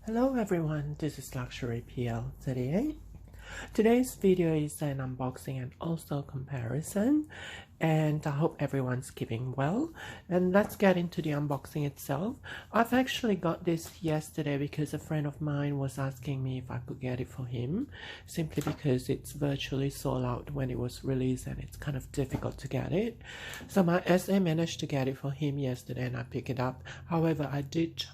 Hello everyone, this is Luxury PL38. Today's video is an unboxing and also comparison, and I hope everyone's keeping well. And let's get into the unboxing itself. I've actually got this yesterday because a friend of mine was asking me if I could get it for him, simply because it's virtually sold out when it was released and it's kind of difficult to get it. So my SA managed to get it for him yesterday and I picked it up. However, I did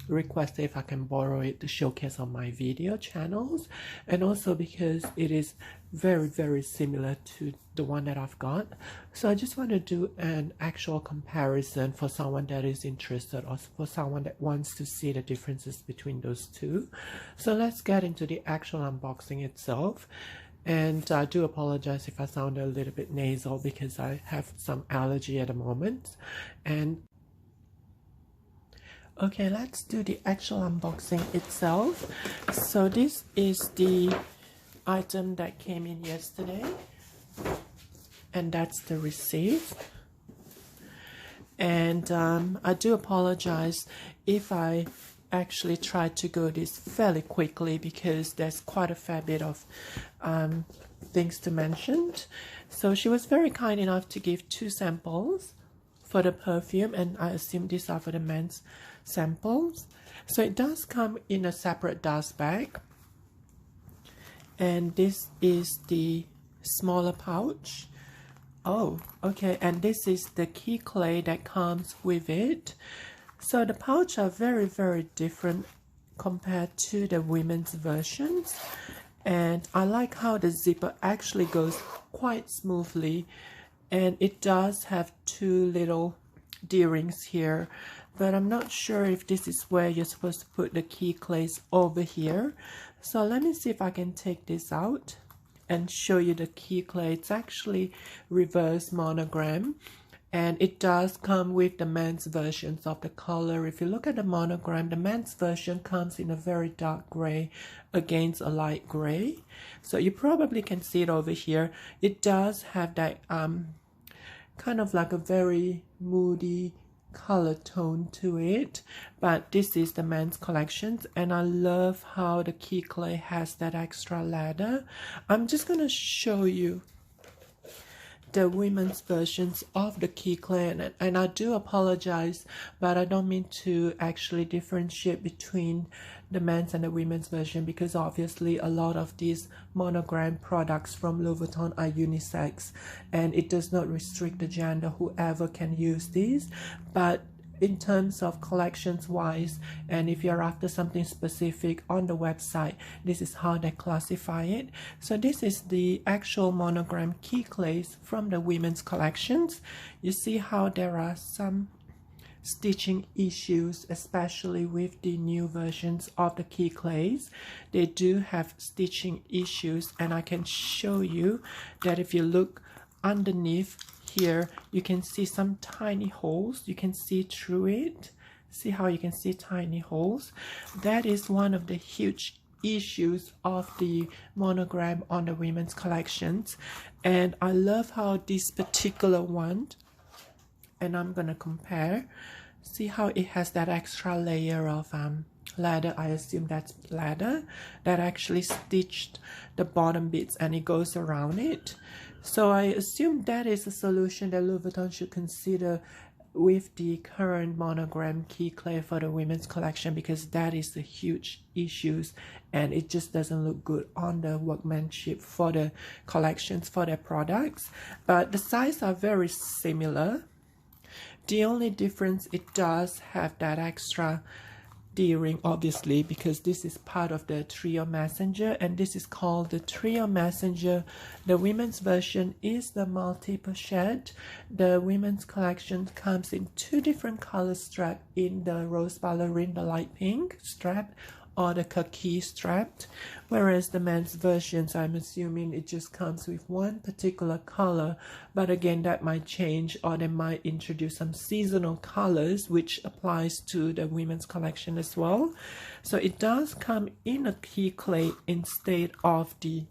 request if I can borrow it to showcase on my video channels, and also because it is very similar to the one that I've got. So I just want to do an actual comparison for someone that is interested, or for someone that wants to see the differences between those two. So let's get into the actual unboxing itself. And I do apologize if I sound a little bit nasal because I have some allergy at the moment. And okay, let's do the actual unboxing itself. So this is the item that came in yesterday, and that's the receipt. And I do apologize if I actually tried to go this fairly quickly because there's quite a fair bit of things to mention. So she was very kind enough to give 2 samples for the perfume, and I assume these are for the men's samples. So it does come in a separate dust bag, and this is the smaller pouch. Oh, okay, and this is the key clay that comes with it. So the pouch are very different compared to the women's versions, and I like how the zipper actually goes quite smoothly, and it does have 2 little D-rings here, but I'm not sure if this is where you're supposed to put the key clays over here. So let me see if I can take this out and show you the key clay. It's actually reverse monogram, and it does come with the men's versions of the color. If you look at the monogram, the men's version comes in a very dark gray against a light gray. So you probably can see it over here. It does have that kind of like a very moody color tone to it, but this is the men's collections, and I love how the key clay has that extra ladder. I'm just gonna show you the women's versions of the key clay, and I do apologize, but I don't mean to actually differentiate between the men's and the women's version, because obviously a lot of these monogram products from Louis Vuitton are unisex, and it does not restrict the gender. Whoever can use these. But in terms of collections wise, and if you're after something specific on the website, this is how they classify it. So this is the actual monogram key clays from the women's collections. You see how there are some stitching issues, especially with the new versions of the key clays. They do have stitching issues, and I can show you that if you look underneath here, you can see some tiny holes. You can see through it. See how you can see tiny holes? That is one of the huge issues of the monogram on the women's collections. And I love how this particular one, and I'm gonna compare, see how it has that extra layer of ladder. I assume that's ladder that actually stitched the bottom bits, and it goes around it. So I assume that is a solution that Louis Vuitton should consider with the current monogram key clay for the women's collection, because that is the huge issues, and it just doesn't look good on the workmanship for the collections for their products. But the sizes are very similar. The only difference, it does have that extra D-ring, obviously, because this is part of the Trio Messenger, and this is called the Trio Messenger. The women's version is the Multi Pochette. The women's collection comes in 2 different color strap, in the rose ballerine, the light pink strap, or the khaki strapped, whereas the men's versions, I'm assuming it just comes with 1 particular color. But again, that might change, or they might introduce some seasonal colors, which applies to the women's collection as well. So it does come in a key clay instead of the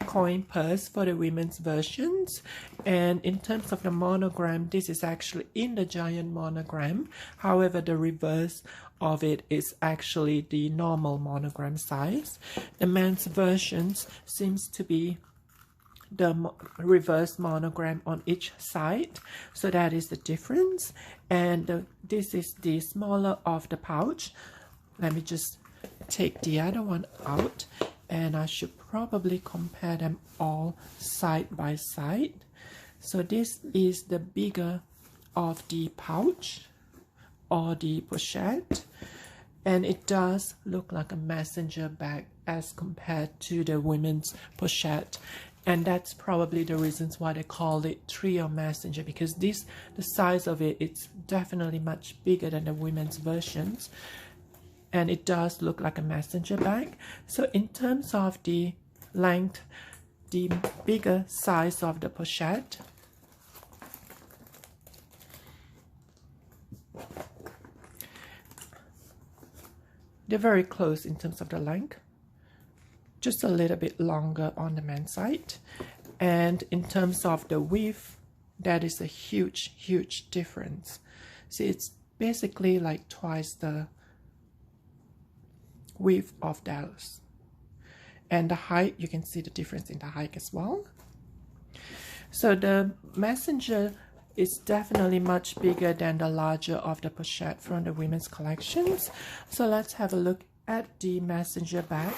coin purse for the women's versions. And in terms of the monogram, this is actually in the giant monogram. However, the reverse of it is actually the normal monogram size. The men's versions seems to be the reverse monogram on each side, so that is the difference. And this is the smaller of the pouch. Let me just take the other one out, and I should probably compare them all side by side. So this is the bigger of the pouch or the pochette, and it does look like a messenger bag as compared to the women's pochette. And that's probably the reasons why they call it Trio Messenger, because the size of it, it's definitely much bigger than the women's versions, and it does look like a messenger bag. So in terms of the length, the bigger size of the pochette, they're very close in terms of the length, just a little bit longer on the men's side. And in terms of the width, that is a huge difference. See, it's basically like twice the width of those. And the height, you can see the difference in the height as well. So the messenger is definitely much bigger than the larger of the pochette from the women's collections. So let's have a look at the messenger bag.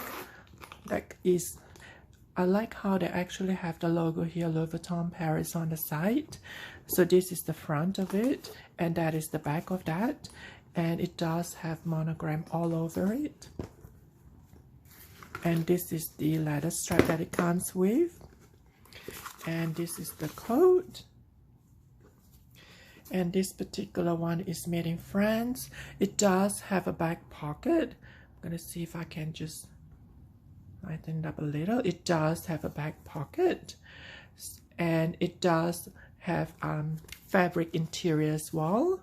That is, I like how they actually have the logo here, Louis Vuitton Paris, on the side. So this is the front of it, and that is the back of that, and it does have monogram all over it. And this is the leather strap that it comes with, and this is the code. And this particular one is made in France. It does have a back pocket. I'm gonna see if I can just lighten it up a little. It does have a back pocket, and it does have fabric interior as well.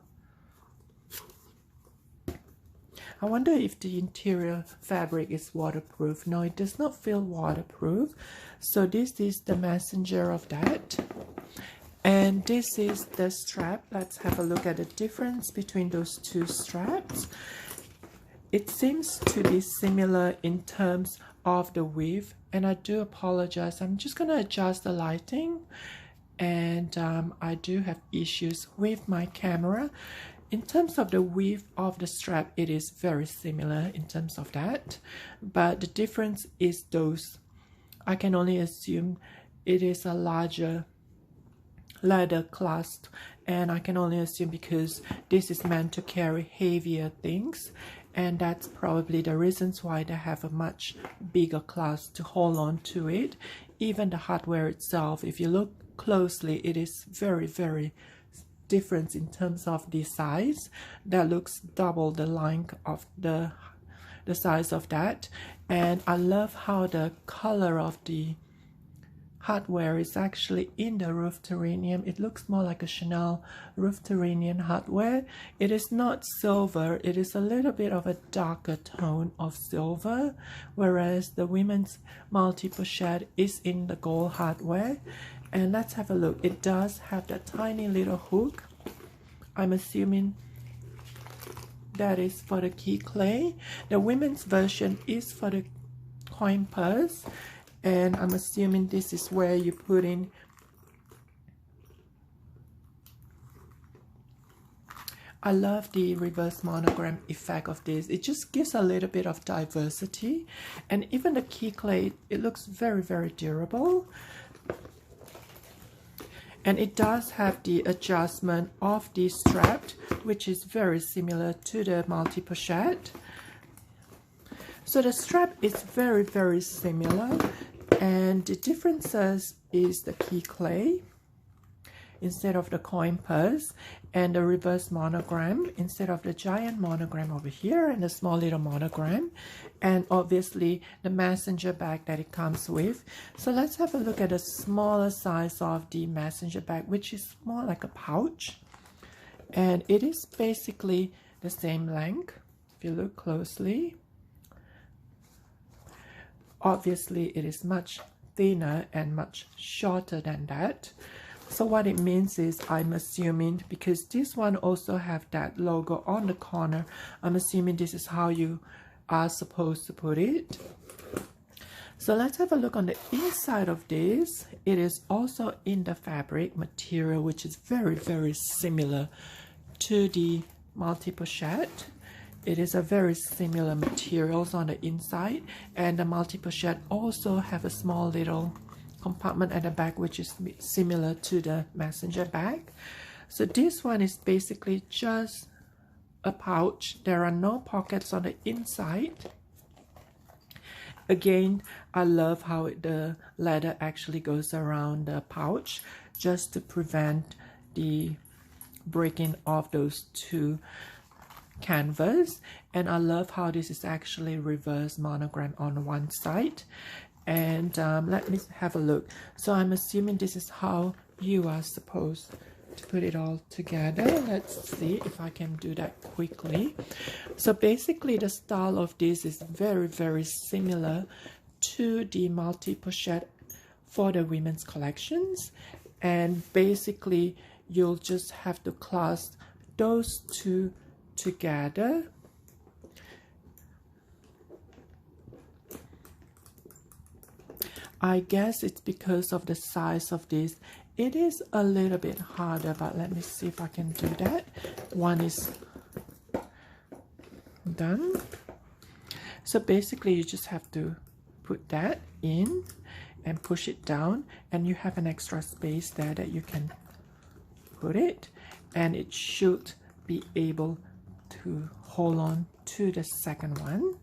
I wonder if the interior fabric is waterproof. No, it does not feel waterproof. So this is the messenger of that, and this is the strap. Let's have a look at the difference between those two straps. It seems to be similar in terms of the width, and I do apologize. I'm just gonna adjust the lighting, and I do have issues with my camera. In terms of the width of the strap, it is very similar in terms of that, but the difference is those. I can only assume it is a larger leather clasp, and I can only assume because this is meant to carry heavier things, and that's probably the reasons why they have a much bigger clasp to hold on to it. Even the hardware itself, if you look closely, it is very different in terms of the size. That looks double the length of the size of that. And I love how the color of the hardware is actually in the roof terranium. It looks more like a Chanel roof terranium hardware. It is not silver, it is a little bit of a darker tone of silver, whereas the women's multi pochette is in the gold hardware. And let's have a look. It does have that tiny little hook. I'm assuming that is for the key clay. The women's version is for the coin purse, and I'm assuming this is where you put in I love the reverse monogram effect of this. It just gives a little bit of diversity, and even the key clay, it looks very durable. And it does have the adjustment of the strap, which is very similar to the multi pochette. So the strap is very similar, and the differences is the key clay instead of the coin purse, and the reverse monogram instead of the giant monogram over here and the small little monogram, and obviously the messenger bag that it comes with. So let's have a look at the smaller size of the messenger bag, which is more like a pouch, and it is basically the same length if you look closely. Obviously it is much thinner and much shorter than that. So what it means is, I'm assuming, because this one also have that logo on the corner, I'm assuming this is how you are supposed to put it. So let's have a look on the inside of this. It is also in the fabric material, which is very, very similar to the Multi Pochette. It is a very similar materials on the inside, and the Multi Pochette also have a small little compartment at the back, which is similar to the Messenger bag. So this one is basically just a pouch. There are no pockets on the inside. Again, I love how the leather actually goes around the pouch just to prevent the breaking of those two canvas. And I love how this is actually reverse monogram on one side. And let me have a look. So I'm assuming this is how you are supposed to put it all together. Let's see if I can do that quickly. So basically the style of this is very, very similar to the Multi Pochette for the women's collections. And basically you'll just have to clasp those two together. I guess it's because of the size of this. It is a little bit harder, but let me see if I can do that. One is done. So basically you just have to put that in and push it down, and you have an extra space there that you can put it, and it should be able to hold on to the second one.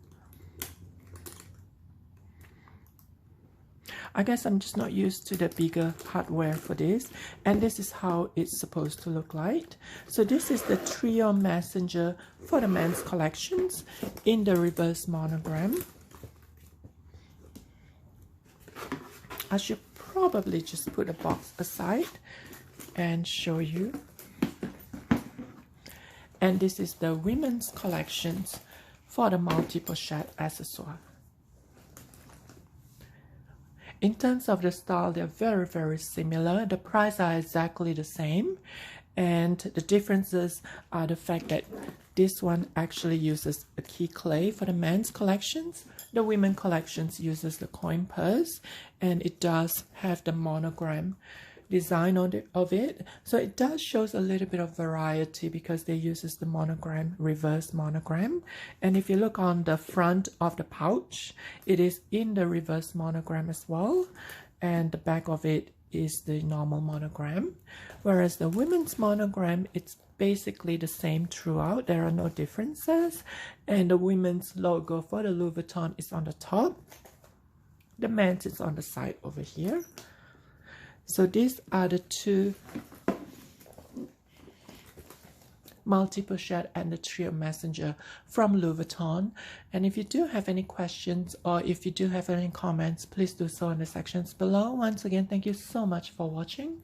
I guess I'm just not used to the bigger hardware for this, and this is how it's supposed to look like. So this is the Trio Messenger for the men's collections in the reverse monogram. I should probably just put a box aside and show you. And this is the women's collections for the Multi Pochette Accessoires. In terms of the style, they're very, very similar. The price are exactly the same, and the differences are the fact that this one actually uses a key clay for the men's collections. The women collections uses the coin purse, and it does have the monogram design of it. So it does shows a little bit of variety because they uses the monogram, reverse monogram. And if you look on the front of the pouch, it is in the reverse monogram as well, and the back of it is the normal monogram. Whereas the women's monogram, it's basically the same throughout. There are no differences, and the women's logo for the Louis Vuitton is on the top. The men's is on the side over here. So these are the two Multi Pochette and the Trio Messenger from Louis Vuitton. And if you do have any questions, or if you do have any comments, please do so in the sections below. Once again, thank you so much for watching.